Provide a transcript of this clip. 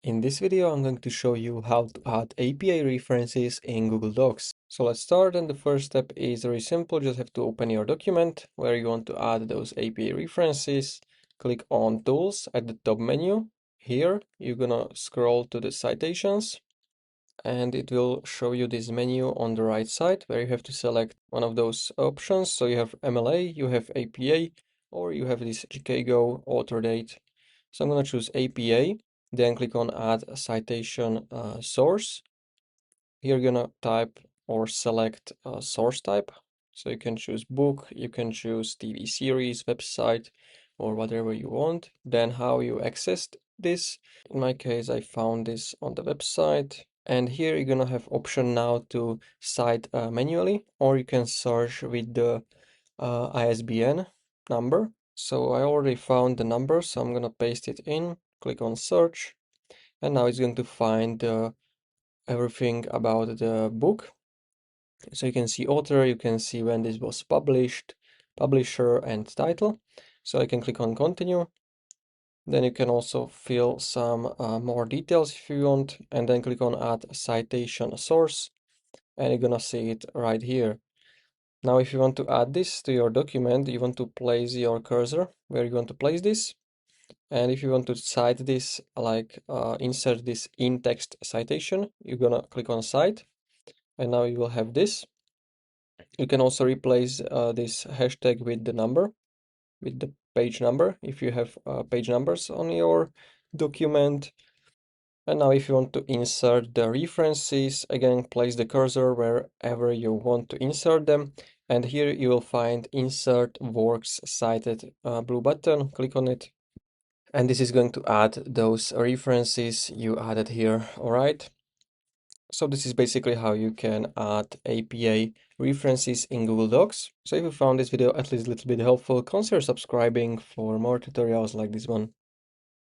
In this video, I'm going to show you how to add API references in Google Docs. So let's start, and the first step is very simple. Just have to open your document where you want to add those API references. Click on Tools at the top menu. Here, you're gonna scroll to the Citations, and it will show you this menu on the right side where you have to select one of those options. So you have MLA, you have APA, or you have this GKGO author date. So I'm going to choose APA, then click on Add a Citation Source. Here you're going to type or select a source type. So you can choose book, you can choose TV series, website, or whatever you want. Then how you access this. In my case, I found this on the website. And here you're going to have option now to cite manually, or you can search with the ISBN number. So I already found the number, so I'm gonna paste it in, click on search, and now it's going to find everything about the book. So you can see author, you can see when this was published, publisher, and title. So I can click on continue. Then you can also fill some more details if you want, and then click on add citation source, and you're gonna see it right here. Now, if you want to add this to your document, you want to place your cursor where you want to place this. And if you want to cite this, like insert this in text citation, you're gonna click on cite. And now you will have this. You can also replace this hashtag with the number, with the page number, if you have page numbers on your document. And now if you want to insert the references, again, place the cursor wherever you want to insert them. And here you will find Insert Works Cited blue button. Click on it. And this is going to add those references you added here. All right. So this is basically how you can add API references in Google Docs. So if you found this video at least a little bit helpful, consider subscribing for more tutorials like this one.